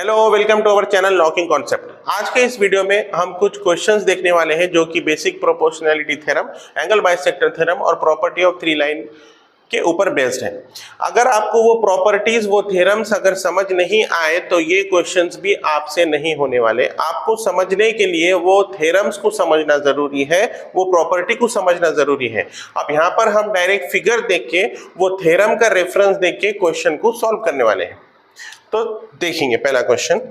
Hello, welcome to our channel locking concept. आज के इस वीडियो में हम कुछ क्वेश्चंस देखने वाले हैं जो कि basic proportionality theorem, angle bisector theorem और प्रॉपर्टी ऑफ थ्री लाइन के ऊपर बेस्ड है। अगर आपको वो प्रॉपर्टीज, वो थ्योरम्स अगर समझ नहीं आए तो ये क्वेश्चंस भी आपसे नहीं होने वाले। आपको समझने के लिए वो थ्योरम्स को समझना जरूरी है, वो प्रॉपर्टी को समझना जरूरी है। अब यहाँ पर हम डायरेक्ट फिगर देख के, वो थ्योरम का रेफरेंस देख के क्वेश्चन को सॉल्व करने वाले हैं। तो देखेंगे पहला question.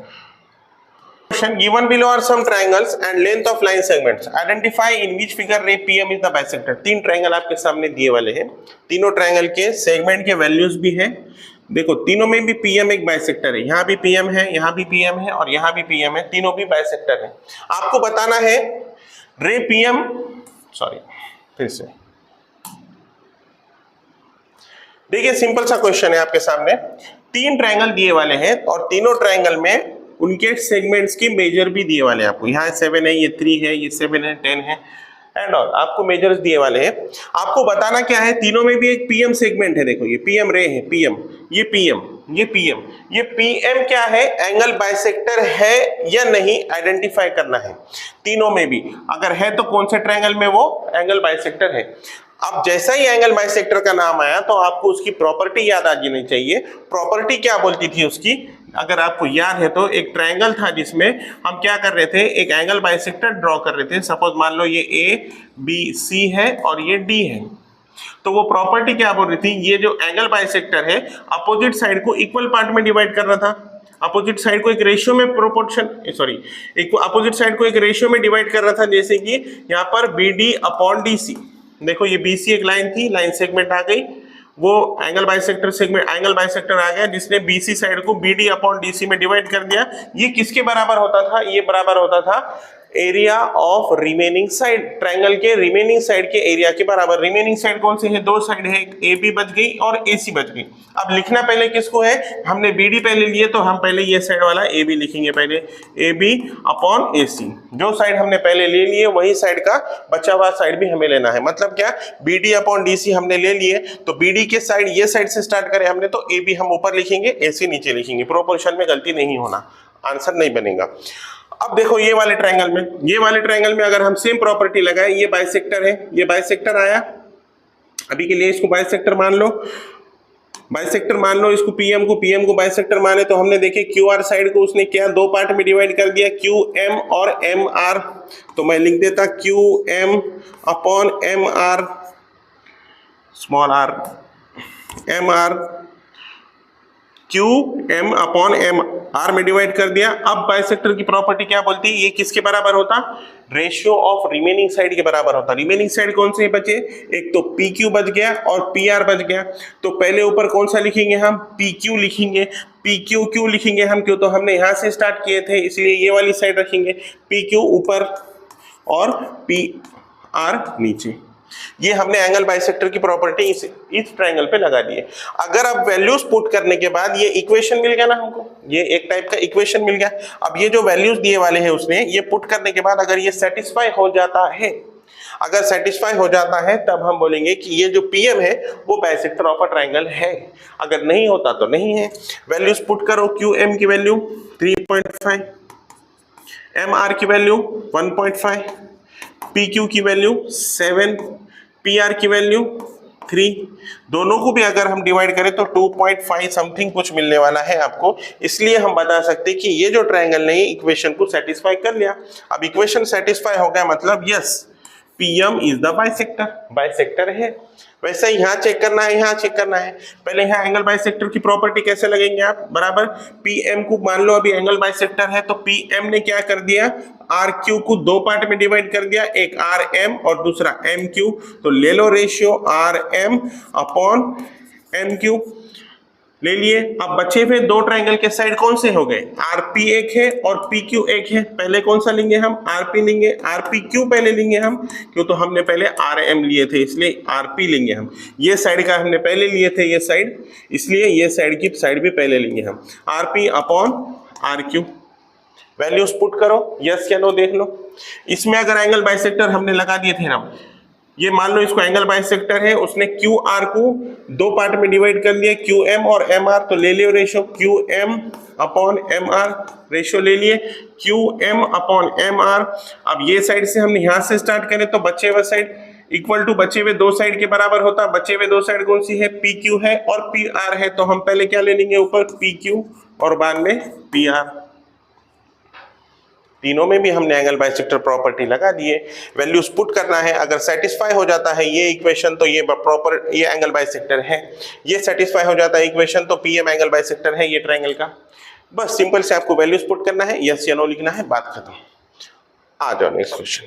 Given below are some triangles and length of line segments. Identify in which figure ray PM is the bisector. तीन ट्रायंगल आपके सामने दिए वाले हैं, तीनों ट्रायंगल के सेगमेंट के वैल्यूज भी हैं। देखो तीनों में भी PM एक बाइसेक्टर है, यहाँ भी PM है, यहाँ भी PM है और यहाँ भी PM है, तीनों भी बाइसेक्टर है। आपको बताना है रे PM, फिर से देखिए, सिंपल सा क्वेश्चन है आपके सामने। तीन ट्रायंगल दिए वाले हैं और तीनों ट्रायंगल में उनके सेगमेंट्स की मेजर भी दिए वाले हैं आपको। यहाँ 7 है, ये 3 है, ये 7 है, 10 है एंड ऑल, आपको मेजर्स दिए वाले हैं। आपको बताना क्या है, तीनों में भी एक PM सेगमेंट है। देखो ये PM रे है, PM, ये PM, ये PM, ये PM क्या है, एंगल बाइसेक्टर है या नहीं आइडेंटिफाई करना है। तीनों में भी अगर है तो कौन से ट्रायंगल में वो एंगल बाइसेक्टर है। अब जैसा ही एंगल बाइसेक्टर का नाम आया तो आपको उसकी प्रॉपर्टी याद आ जानी चाहिए। प्रॉपर्टी क्या बोलती थी उसकी, अगर आपको याद है तो एक ट्रायंगल था जिसमें हम क्या कर रहे थे, एक एंगल बाइसेक्टर ड्रॉ कर रहे थे। सपोज मान लो ये ABC है और ये D है, तो वो प्रॉपर्टी क्या बोल रही थी, ये जो एंगल बाइसेक्टर है अपोजिट साइड को इक्वल पार्ट में डिवाइड कर रहा था। अपोजिट साइड को एक रेशियो में एक अपोजिट साइड को एक रेशियो में डिवाइड कर रहा था। जैसे कि यहाँ पर BD अपॉन DC, देखो ये BC एक लाइन थी, लाइन सेगमेंट आ गई, वो एंगल बाइसेक्टर आ गया जिसने BC साइड को BD अपॉन DC में डिवाइड कर दिया। ये किसके बराबर होता था, ये बराबर होता था area of remaining side, triangle के रिमेनिंग साइड के एरिया के बराबर। रिमेनिंग साइड कौन से है, दो साइड है, एक AB बच गई और AC बच गई। अब लिखना पहले किसको है, हमने BD पहले लिए तो हम पहले ये साइड वाला AB लिखेंगे, पहले AB अपॉन AC। जो साइड हमने पहले ले लिए वही साइड का बचा हुआ साइड भी हमें लेना है। मतलब क्या, BD अपॉन DC हमने ले लिए तो BD के साइड, ये साइड से स्टार्ट करें हमने तो AB हम ऊपर लिखेंगे, AC नीचे लिखेंगे। प्रोपोर्शन में गलती नहीं होना, आंसर नहीं बनेगा। अब देखो ये वाले ट्रायंगल में अगर हम सेम प्रॉपर्टी लगाएं, ये बाइसेक्टर है, ये बाइसेक्टर आया, अभी के लिए इसको बाइसेक्टर मान लो, इसको PM को बाइसेक्टर माने तो हमने देखे QR साइड को उसने क्या दो पार्ट में डिवाइड कर दिया, QM और MR। तो मैं लिख देता QM upon MR, small r, MR, QM upon MR में डिवाइड कर दिया। अब बाइसेक्टर की प्रॉपर्टी क्या बोलती है, ये किसके बराबर होता, रेशियो ऑफ रिमेनिंग साइड के बराबर होता। रिमेनिंग साइड कौन से बचे, एक तो PQ बच गया और PR बच गया। तो पहले ऊपर कौन सा लिखेंगे हम, PQ लिखेंगे। PQ क्यों लिखेंगे हम, क्यों तो हमने यहाँ से स्टार्ट किए थे इसलिए ये वाली साइड रखेंगे, PQ ऊपर और PR नीचे। ये हमने एंगल बाइसेक्टर की प्रॉपर्टी इस ट्रायंगल पे लगा दी है। अगर अब वैल्यूज पुट करने के बाद ये इक्वेशन मिल गया ना हमको, ये एक टाइप का इक्वेशन मिल गया। अब ये जो वैल्यूज दिए वाले हैं उसने, ये पुट करने के बाद अगर ये सेटिस्फाई हो जाता है, अगर सेटिस्फाई हो जाता है तब हम बोलेंगे कि ये जो PM है वो बाइसेक्टर ऑफ अ ट्रायंगल है। अगर नहीं होता तो नहीं है। वैल्यूज पुट करो, QM की वैल्यू 3.5, MR की वैल्यू 1.5, PQ की वैल्यू 7, PR की वैल्यू 3, दोनों को भी अगर हम डिवाइड करें तो 2.5 समथिंग कुछ मिलने वाला है आपको। इसलिए हम बता सकते हैं कि ये जो ट्रायंगल ने इक्वेशन को सेटिस्फाई कर लिया। अब इक्वेशन सेटिस्फाई हो गया मतलब yes, PM is the bisector है। वैसे ही यहाँ चेक करना है, यहाँ चेक करना है। पहले यहाँ एंगल बाइसेक्टर की प्रॉपर्टी कैसे लगेंगे आप, बराबर PM को मान लो अभी एंगल बाइसेक्टर है तो PM ने क्या कर दिया, RQ को दो पार्ट में डिवाइड कर दिया, एक RM और दूसरा MQ। तो ले लो रेशियो RM अपॉन MQ ले लिए। अब बचे हुए दो ट्रायंगल के साइड कौन से हो गए, RP एक है और PQ एक है। पहले कौन सा लेंगे हम, RP लेंगे, RPQ पहले लेंगे हम, क्यों तो हमने पहले RM लिए थे इसलिए RP लेंगे हम। ये साइड का हमने पहले लिए थे ये साइड, इसलिए ये साइड की साइड भी पहले लेंगे हम, RP upon RQ। Values put करो, यस या नो देख लो। इसमें अगर एंगल बाइसेक्टर हमने लगा दिए थे ना, ये मान लो इसको एंगल बाइसेक्टर है, उसने QR को दो पार्ट में डिवाइड कर लिया, QM और MR। तो ले लियो ratio QM upon M R ratio ले लिए, Q M upon M R. अब ये साइड से हमने यहां से स्टार्ट करें तो बचे हुए साइड इक्वल टू बचे हुए दो साइड के बराबर होता है। बचे हुए दो साइड कौन सी है, पी क्यू है और पी आर है, तो हम पहले क्या ले लेंगे ऊपर पी क्यू और बाद में पी आर। तीनों में भी हमने एंगल बाइसेक्टर प्रॉपर्टी लगा दिए, वैल्यूज पुट करना है। अगर सेटिस्फाई हो जाता है ये इक्वेशन तो ये प्रॉपर ये एंगल बाइसेक्टर है, ये सेटिस्फाई हो जाता है इक्वेशन तो पीएम एंगल बाइसेक्टर है ये ट्रायंगल का। बस सिंपल से आपको वैल्यूज पुट करना है, यस या नो लिखना है, बात खत्म। आ जाओ नेक्स्ट क्वेश्चन।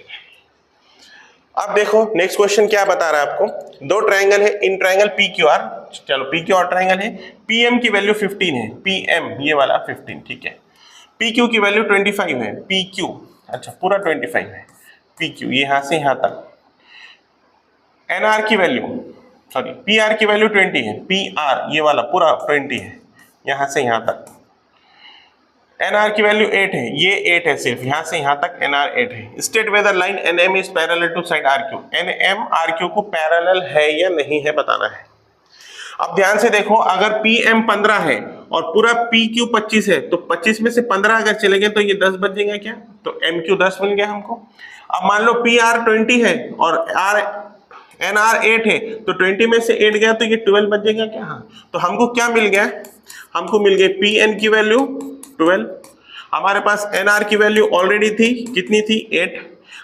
अब देखो नेक्स्ट क्वेश्चन क्या बता रहा है आपको, दो ट्रायंगल है, in triangle P Q R, चलो पी क्यू आर ट्रायंगल है, पीएम की वैल्यू 15 है, पीएम ये वाला 15 ठीक है, पी क्यू की वैल्यू 25 है, पी क्यू अच्छा पूरा 25 है, पी क्यू यहां से यहां तक, एन आर की वैल्यू सॉरी पी आर की वैल्यू 20 है, पी आर ये वाला पूरा 20 है यहां से यहां तक, एन आर की वैल्यू 8 है, ये 8 है सिर्फ यहां से यहां तक एन आर 8 है। State whether line N M is parallel to side R Q, N M R Q को पैरेलल है या नहीं है बताना है। अब ध्यान से देखो, अगर पी एम 15 है और पूरा पी क्यू 25 है तो 25 में से 15 अगर चले गए तो ये 10 बचेगा क्या, तो एम क्यू 10 मिल गया हमको। अब मान लो पी आर 20 है और आर एन आर 8 है तो 20 में से 8 गया तो ये 12 बचेगा क्या, हाँ तो हमको क्या मिल गया, हमको मिल गई पी एन की वैल्यू 12, हमारे पास एन आर की वैल्यू ऑलरेडी थी कितनी थी 8,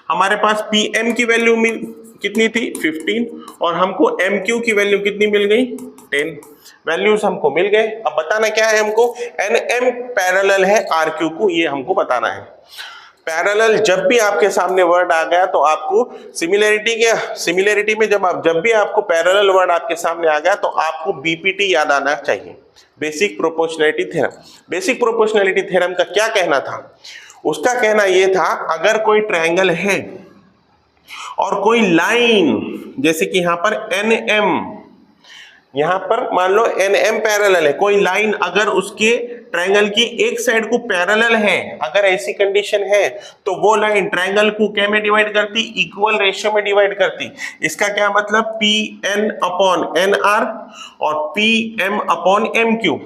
हमारे पास पी एम की वैल्यू कितनी थी 15 और हमको एम क्यू की वैल्यू कितनी मिल गई 10, वैल्यूज हमको मिल गए। अब बताना क्या है हमको, एन एम पैरेलल है आर क्यू को, ये हमको बताना है। पैरेलल जब भी आपके सामने वर्ड आ गया तो आपको सिमिलरिटी में जब भी आपको पैरेलल वर्ड आपके सामने आ गया तो आपको बीपीटी याद आना चाहिए, basic proportionality theorem. Basic proportionality theorem का क्या कहना था, उसका कहना यह था अगर कोई ट्रायंगल है और कोई लाइन जैसे कि यहां पर एन एम, यहां पर मान लो एन एम पैरेलल है, कोई लाइन अगर उसके ट्रायंगल की एक साइड को पैरेलल है, अगर ऐसी कंडीशन है तो वो लाइन ट्रायंगल को क्या में डिवाइड करती, इक्वल रेशियो में डिवाइड करती। इसका क्या मतलब, P N upon N R और P M upon M Q.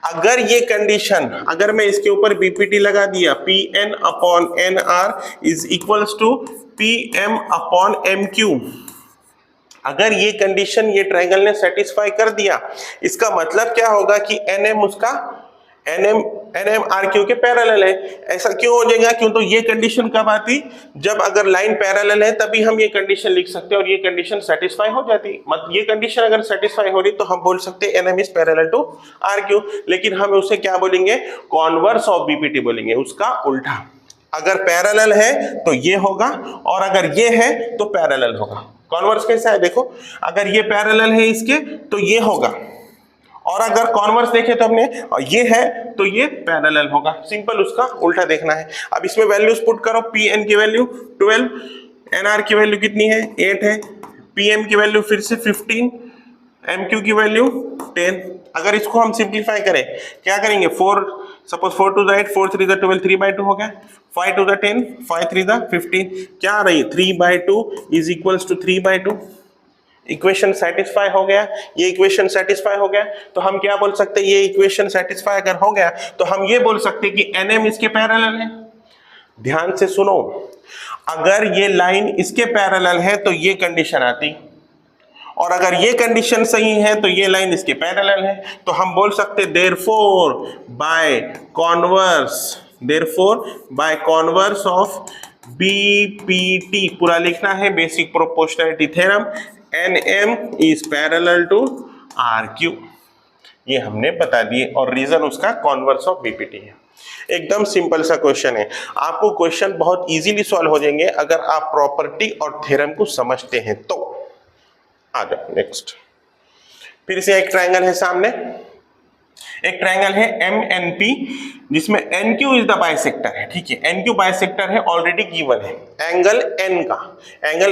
अगर ये कंडीशन, अगर मैं इसके ऊपर बीपीटी लगा दिया, P N upon N R is equals to P M upon M Q, अगर ये कंडीशन ये ट्रायंगल ने सेटिस्फाई कर दिया, इसका मतलब क्या होगा कि एन एम उसका एन एम आर क्यू के पैरेलल है। ऐसा क्यों हो जाएगा, क्यों तो ये कंडीशन कब आती, जब अगर लाइन पैरेलल है तभी हम ये कंडीशन लिख सकते हैं और ये कंडीशन सेटिस्फाई हो जाती। मतलब ये कंडीशन अगर सेटिस्फाई हो रही तो हम बोल सकते हैं N M is parallel to R Q, लेकिन हम उसे क्या बोलेंगे, कॉन्वर्स ऑफ बीपीटी बोलेंगे, उसका उल्टा। अगर पैरेलल है तो ये होगा और अगर ये है तो पैरेलल होगा। कॉन्वर्स कैसा है देखो, अगर ये पैरेलल है इसके तो ये होगा, और अगर कॉन्वर्स देखे तो हमने और ये है तो ये पैरेलल होगा, सिंपल उसका उल्टा देखना है। अब इसमें वैल्यूज पुट करो, पी एन की वैल्यू 12, एन आर की वैल्यू कितनी है 8 है, पी एम की वैल्यू फिर से 15, एम क्यू की वैल्यू 10। अगर इसको हम सिंप्लीफाई करें क्या करेंगे, 4 सपोज 4 to the 8, 4 3 the 12, 3/2 हो गया, 5 to the 10, 5 3 the 15, क्या आ रही 3/2 is equals to 3/2। Equation satisfy हो गया, ये इक्वेशन सेटिस्फाई हो गया तो हम क्या बोल सकते हैं, ये इक्वेशन सेटिस्फाई अगर हो गया तो हम ये बोल सकते हैं कि एन एम इसके पैरेलल है। ध्यान से सुनो, अगर ये लाइन इसके पैरेलल है तो ये कंडीशन आती, और अगर ये कंडीशन सही है तो ये लाइन इसके पैरेलल है, तो हम बोल सकते therefore by converse of BPT, पूरा लिखना है basic proportionality theorem, N M is parallel to R Q, ये हमने बता दिए और रीजन उसका कॉन्वर्स ऑफ बीपीटी है। एकदम सिंपल सा क्वेश्चन है, आपको क्वेश्चन बहुत इजीली सॉल्व हो जाएंगे अगर आप प्रॉपर्टी और थ्योरम को समझते हैं तो। आ जाओ नेक्स्ट, फिर से एक ट्रायंगल है सामने, एक ट्रायंगल है एम एन पी जिसमें N Q is the bisector है, ठीक है, एन क्यू बाइसेक्टर है ऑलरेडी गिवन है, एंगल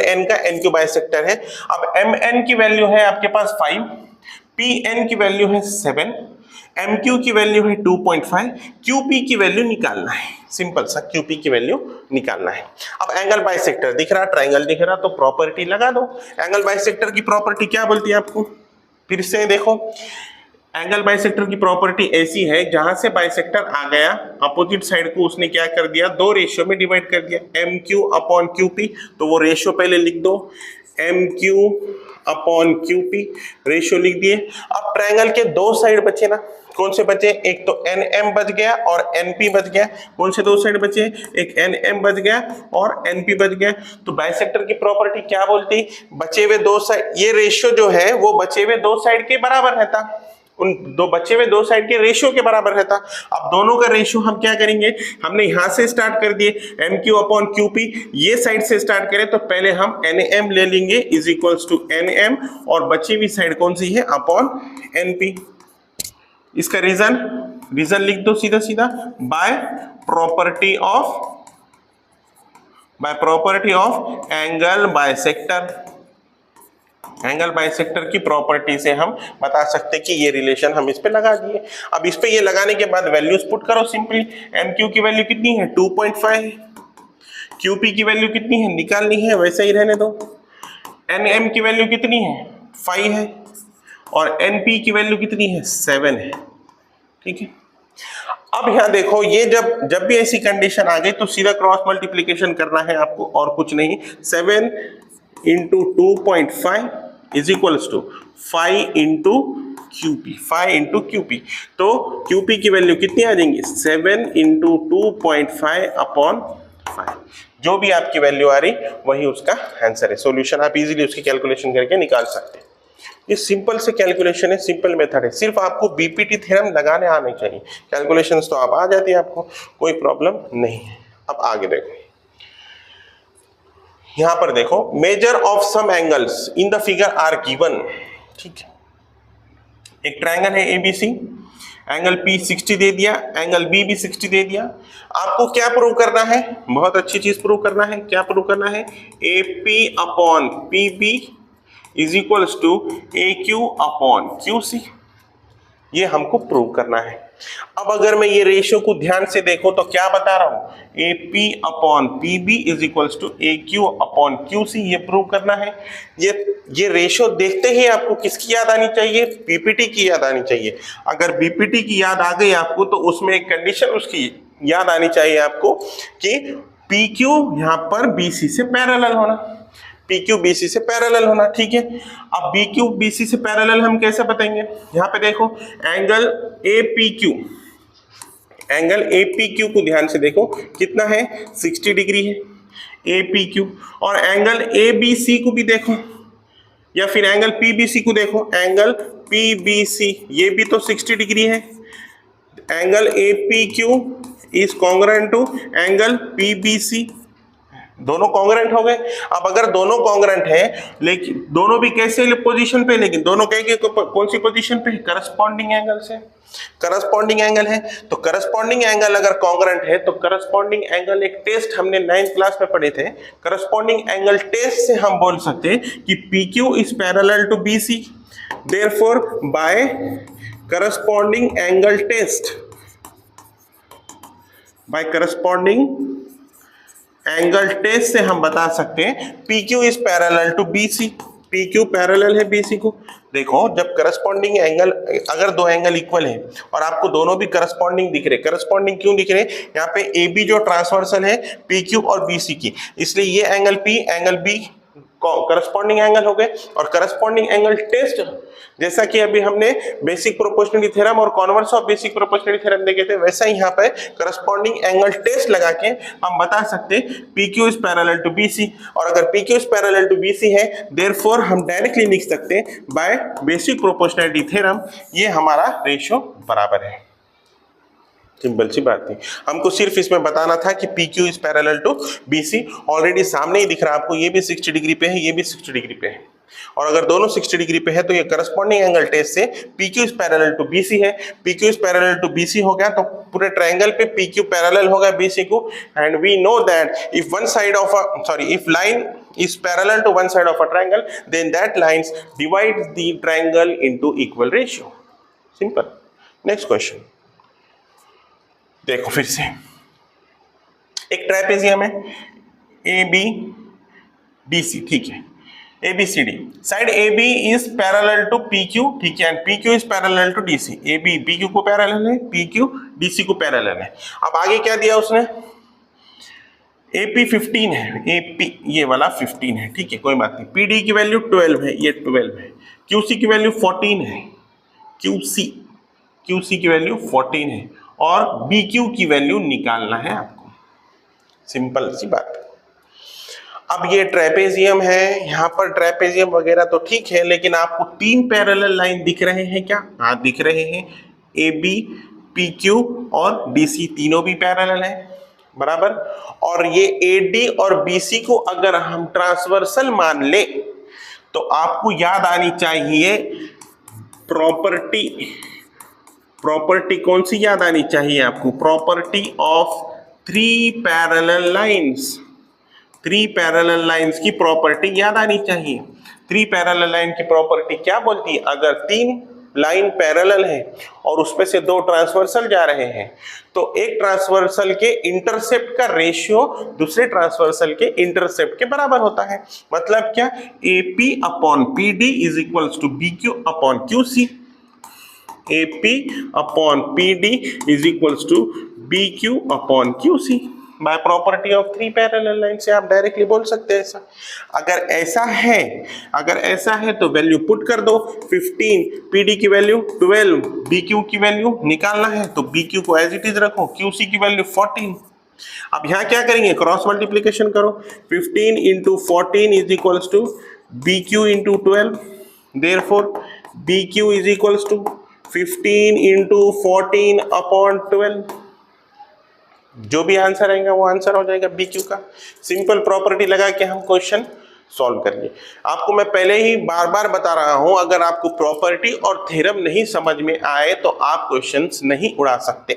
एन का एन क्यू बाइसेक्टर है। अब एम एन की वैल्यू है आपके पास 5, पी एन की वैल्यू है 7, एम क्यू की वैल्यू है 2.5, क्यू पी की वैल्यू निकालना है, सिंपल सा क्यू पी की वैल्यू निकालना है। अब एंगल बाइसेक्टर दिख रहा, ट्रायंगल दिख रहा, तो प्रॉपर्टी लगा दो। एंगल बाइसेक्टर की प्रॉपर्टी क्या बोलती है आपको, फिर से देखो, एंगल बाइसेक्टर की प्रॉपर्टी ऐसी है, जहां से बाइसेक्टर आ गया अपोजिट साइड को उसने क्या कर दिया, दो रेशियो में डिवाइड कर दिया, M Q upon Q P. तो वो रेशियो पहले लिख दो, M Q upon Q P, ratio लिख दिए। अब ट्रायंगल के दो साइड बचे ना, कौन से बचे, एक तो एन एम बच गया और एन पी बच गया। कौन से दो साइड बचे, एक एन एम बच गया और एन पी बच गया। तो बाइसेक्टर की प्रॉपर्टी क्या बोलती, बचे हुए दो साइड, ये रेशियो जो है वो बचे हुए दो साइड के बराबर रहता, उन दो बचे हुए दो साइड के रेशियो के बराबर रहता। अब दोनों का रेशियो हम क्या करेंगे, हमने यहां से स्टार्ट कर दिए, M Q upon Q P, ये साइड से स्टार्ट करें तो पहले हम एन एम ले लेंगे is equals to N M, और बची हुई साइड कौन सी है, अपॉन एन पी। इसका रीजन लिख दो सीधा सीधा, by property of angle bisector. Angle bisector की प्रॉपर्टी से हम बता सकते हैं कि ये रिलेशन हम इस पे लगा दिए। अब इस पे ये लगाने के बाद वैल्यूज पुट करो सिंपली। एम क्यू की वैल्यू कितनी है, 2.5 है। क्यू पी की वैल्यू कितनी है, निकालनी है, वैसे ही रहने दो। एन एम की वैल्यू कितनी है, 5 है, और एन पी की वैल्यू कितनी है, 7 है। ठीक है, अब यहां देखो, ये जब भी ऐसी कंडीशन आ गई तो सीधा क्रॉस मल्टीप्लीकेशन करना है आपको, और कुछ नहीं। 7 into 2.5 is equals to 5 into QP, 5 into QP. तो क्यूपी की वैल्यू कितनी आ जाएंगी, 7 इंटू 2.5 अपॉन 5। जो भी आपकी वैल्यू आ रही वही उसका आंसर है। सॉल्यूशन आप इजीली उसकी कैलकुलेशन करके निकाल सकते हैं। ये सिंपल से कैलकुलेशन है, सिंपल मेथड है, सिर्फ आपको बीपीटी थ्योरम लगाने आने चाहिए। कैलकुलेशंस तो आप आ जाती है, आपको कोई प्रॉब्लम नहीं है। अब आगे देखो, यहां पर देखो, measure of some angles in the figure are given. ठीक है, एक ट्रायंगल है एबीसी, एंगल पी 60 दे दिया, एंगल बी भी 60 दे दिया। आपको क्या प्रूव करना है, बहुत अच्छी चीज प्रूव करना है। क्या प्रूव करना है, A P upon P B is equals to A Q upon Q C, ये हमको प्रूव करना है। अब अगर मैं ये रेशियो को ध्यान से देखो तो क्या बता रहा हूं, A P upon P B is equals to A Q upon Q C, ये प्रूव करना है। ये रेशियो देखते ही आपको किसकी याद आनी चाहिए, पीपीटी की याद आनी चाहिए। अगर बीपीटी की याद आ गई आपको तो उसमें एक कंडीशन उसकी याद आनी चाहिए आपको कि पी क्यू यहां पर बीसी से पैरेलल होना, पी क्यू बीसी से पैरेलल होना। ठीक है, अब बी क्यू बीसी से पैरेलल हम कैसे बताएंगे, यहां पे देखो, angle A P Q, angle A P Q को ध्यान से देखो कितना है, 60 डिग्री है ए पी क्यू। और एंगल ए बी सी को भी देखो, या फिर एंगल पी बी सी को देखो, एंगल पी बी सी ये भी तो 60 डिग्री है। Angle A P Q is congruent to angle P B C, दोनों कॉन्ग्रुएंट हो गए। अब अगर दोनों कॉन्ग्रुएंट है, लेकिन दोनों भी कैसे पोजीशन पे, लेकिन दोनों कहेंगे कौन सी पोजीशन पे, करस्पॉन्डिंग एंगल से, करस्पॉन्डिंग एंगल है। तो करस्पॉन्डिंग एंगल अगर कॉन्ग्रुएंट है तो करस्पॉन्डिंग एंगल, एक टेस्ट हमने 9th क्लास में पढ़े थे, करस्पॉन्डिंग एंगल टेस्ट से हम बोल सकते हैं कि P Q is parallel to B C, therefore by corresponding angle test, by corresponding angle test से हम बता सकते हैं PQ is parallel to BC, PQ parallel है BC को। देखो, जब करस्पॉन्डिंग एंगल, अगर दो एंगल इक्वल है और आपको दोनों भी करस्पॉन्डिंग दिख रहे, करस्पॉन्डिंग क्यों दिख रहे, यहाँ पे AB जो ट्रांसवर्सल है PQ और BC की, इसलिए ये angle P, angle B corresponding angle हो गए। और करस्पॉन्डिंग एंगल टेस्ट, जैसा कि अभी हमने बेसिक प्रोपोर्शनलिटी थ्योरम और converse of basic proportionality theorem देखे थे, वैसा ही यहाँ पे करस्पॉन्डिंग एंगल टेस्ट लगा के हम बता सकते हैं PQ is parallel to BC। और अगर PQ is parallel to BC है, देयरफॉर हम डायरेक्टली लिख सकते हैं बाय बेसिक प्रोपोर्शनलिटी थ्योरम, ये हमारा रेशियो बराबर है। सिंपल सी बात थी, हमको सिर्फ इसमें बताना था कि PQ is parallel to BC। Already सामने ही दिख रहा है आपको, ये भी 60 डिग्री पे है, ये भी 60 डिग्री पे है। और अगर दोनों 60 डिग्री पे है तो ये करस्पॉन्डिंग एंगल टेस्ट से PQ is parallel to BC है। PQ is parallel to BC हो गया तो पूरे ट्रायंगल पे PQ पैरेलल होगा BC को। And we know that if one side of if line is parallel to one side of a triangle, then that lines divides the triangle into equal ratio. Simple. Next question. देखो फिर से, एक trapezium है AB BC, ठीक है। ABCD side AB is parallel to PQ, ठीक है, and PQ is parallel to DC। AB PQ को पैरेलल है, PQ DC को पैरेलल है। अब आगे क्या दिया उसने, AP 15 है, AP ये वाला 15 है, ठीक है, कोई बात नहीं। PD की वैल्यू 12 है, ये 12 है। QC की वैल्यू 14 है, QC की वैल्यू 14 है, और BQ की वैल्यू निकालना है आपको, सिंपल सी बात। अब ये ट्रेपेजियम है, यहाँ पर ट्रेपेजियम वगैरह तो ठीक है, लेकिन आपको 3 पैरेलल लाइन दिख रहे हैं क्या? हाँ दिख रहे हैं। AB, PQ और DC तीनों भी पैरेलल है, बराबर। और ये AD और BC को अगर हम ट्रांसवर्सल मान ले तो आपको याद आनी चाहिए प्रॉपर्टी कौन सी याद आनी चाहिए आपको? Property of 3 parallel lines. 3 parallel lines की प्रॉपर्टी याद आनी चाहिए। 3 पैरेलल लाइन की प्रॉपर्टी क्या बोलती है? अगर 3 लाइन पैरेलल है और उसमें से 2 ट्रांसवर्सल जा रहे हैं तो एक ट्रांसवर्सल के इंटरसेप्ट का रेशियो दूसरे ट्रांसवर्सल के इंटरसेप्ट के बराबर होता है। मतलब क्या? AP upon PD is equals to BQ upon QC। AP upon PD is equals to BQ upon QC। By property of 3 parallel line से आप डायरेक्टली बोल सकते हैं ऐसा। अगर ऐसा है तो वैल्यू पुट कर दो। 15 PD की वैल्यू 12, BQ की वैल्यू निकालना है तो BQ को एज इट इज रखो, QC की वैल्यू 14। अब यहाँ क्या करेंगे? क्रॉस मल्टीप्लीकेशन करो। 15 into 14 is equals to BQ into 12, therefore BQ is equals to 15 into 14 upon 12। जो भी आंसर आएगा वो आंसर हो जाएगा BQ का। सिंपल प्रॉपर्टी लगा के हम क्वेश्चन सॉल्व करिए। आपको मैं पहले ही बार बार बता रहा हूं, अगर आपको प्रॉपर्टी और थ्योरम नहीं समझ में आए तो आप क्वेश्चंस नहीं उड़ा सकते।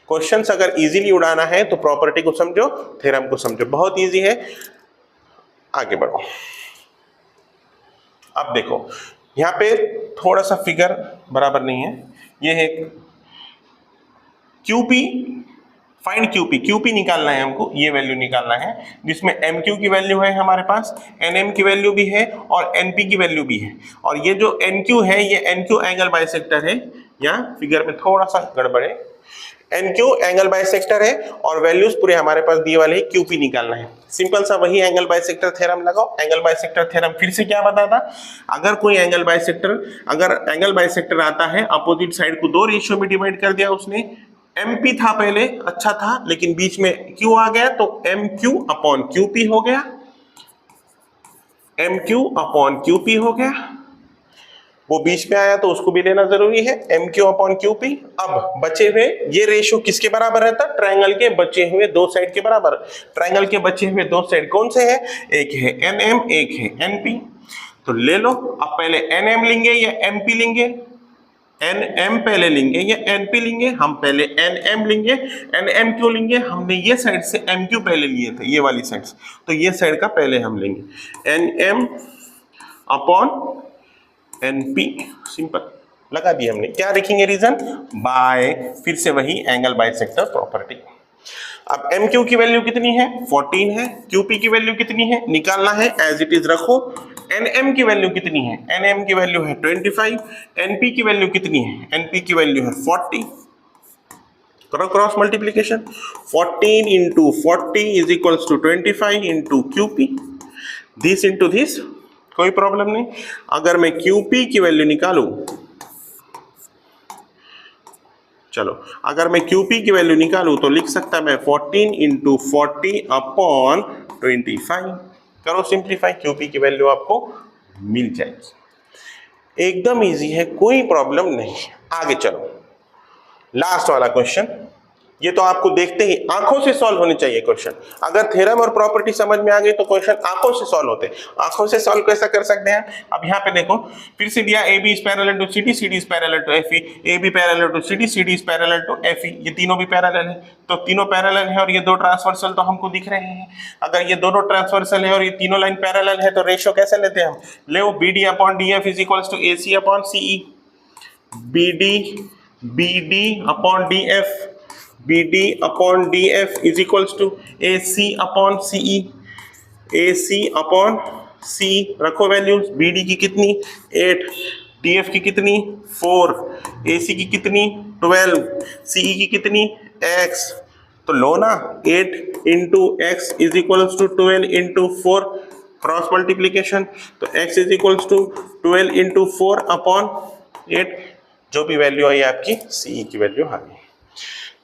क्वेश्चंस अगर इजीली उड़ाना है तो प्रॉपर्टी को समझो, थ्योरम को समझो, बहुत इजी है। आगे बढ़ो। अब देखो यहाँ पे थोड़ा सा फिगर बराबर नहीं है। ये है QP, फाइंड QP निकालना है हमको, ये वैल्यू निकालना है जिसमें MQ की वैल्यू है हमारे पास, NM की वैल्यू भी है और NP की वैल्यू भी है। और ये जो NQ है ये NQ एंगल बाइसेक्टर है, यहाँ फिगर में थोड़ा सा गड़बड़ है। NQ एंगल बाइसेक्टर है और वैल्यूज पूरे हमारे पास दिए वाले हैं, QP निकालना है। सिंपल सा वही एंगल बाइसेक्टर थ्योरम लगाओ। एंगल बाइसेक्टर थ्योरम फिर से क्या बताता? अगर कोई एंगल बाइसेक्टर आता है, अपोजिट साइड को 2 रेशियो में डिवाइड कर दिया उसने। MP था पहले, अच्छा था, लेकिन बीच में Q आ गया तो MQ अपॉन QP हो गया। MQ अपॉन QP हो गया, वो बीच में आया तो उसको भी लेना जरूरी है, MQ अपॉन QP। अब बचे हुए ये रेशियो किसके बराबर रहता? ट्रायंगल के बचे हुए 2 साइड के बराबर। ट्रायंगल के बचे हुए 2 साइड कौन से हैं? एक है NM, एक है NP। तो ले लो। अब पहले NM लेंगे या MP लेंगे? NM पहले लेंगे या NP लेंगे? हम पहले NM लेंगे। NM क्यों लेंगे? हमने ये साइड से MQ पहले लिए थे, ये वाली साइड से, तो ये साइड का पहले हम लेंगे। NM अपॉन NP, सिंपल लगा दिया हमने। क्या लिखेंगे रीजन? बाय, फिर से वही एंगल बाइसेक्टर प्रॉपर्टी। अब MQ की वैल्यू कितनी है? 14 है। QP की वैल्यू कितनी है? निकालना है, एज इट इज रखो। NM की वैल्यू कितनी है? NM की वैल्यू है 25। NP की वैल्यू कितनी है? NP की वैल्यू है 40। करो cross multiplication. 14 into 40 is equals to 25 into QP, this into this, कोई प्रॉब्लम नहीं। अगर मैं QP की वैल्यू निकालूं, चलो अगर मैं QP की वैल्यू निकालूं तो लिख सकता मैं 14 इंटू 40 अपॉन 25। करो सिंप्लीफाई, QP की वैल्यू आपको मिल जाएगी। एकदम इजी है, कोई प्रॉब्लम नहीं। आगे चलो, लास्ट वाला क्वेश्चन। ये तो आपको देखते ही आंखों से सॉल्व होने चाहिए क्वेश्चन। अगर थ्योरम और प्रॉपर्टी समझ में आ गई तो क्वेश्चन आंखों से सॉल्व होते हैं। आंखों से सॉल्व कैसा कर सकते हैं? अब यहाँ पे देखो, फिर से दिया AB is parallel to CD, CD is parallel to FE, AB parallel to CD, CD is parallel to FE। ये तीनों भी पैरेलल है, तो तीनों पैरेलल है और ये 2 ट्रांसवर्सल तो हमको दिख रहे हैं। अगर ये दोनों ट्रांसवर्सल है और ये तीनों लाइन पैरेलल है तो रेशियो कैसे लेते हैं हम? ले BD upon DF is equals to AC upon CE। BD upon DF, BD upon DF is equals to AC upon CE, AC upon C रखो वैल्यूज, BD की कितनी 8, DF की कितनी 4, AC की कितनी 12, CE की कितनी x। तो लो ना 8 into X is equals to 12 into 4, cross multiplication. तो x is equals to 12 into 4 upon 8, जो भी वैल्यू आई आपकी CE की वैल्यू आ गई।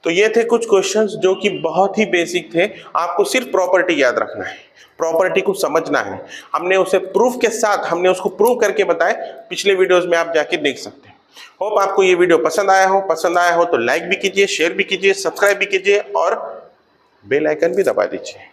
तो ये थे कुछ क्वेश्चंस जो कि बहुत ही बेसिक थे, आपको सिर्फ प्रॉपर्टी याद रखना है, प्रॉपर्टी को समझना है। हमने उसे प्रूफ के साथ हमने उसको प्रूव करके बताए, पिछले वीडियोस में आप जाके देख सकते हैं। होप आपको ये वीडियो पसंद आया हो तो लाइक भी कीजिए, शेयर भी कीजिए, सब्सक्राइब भी कीजिए और बेल आइकन भी दबा दीजिए।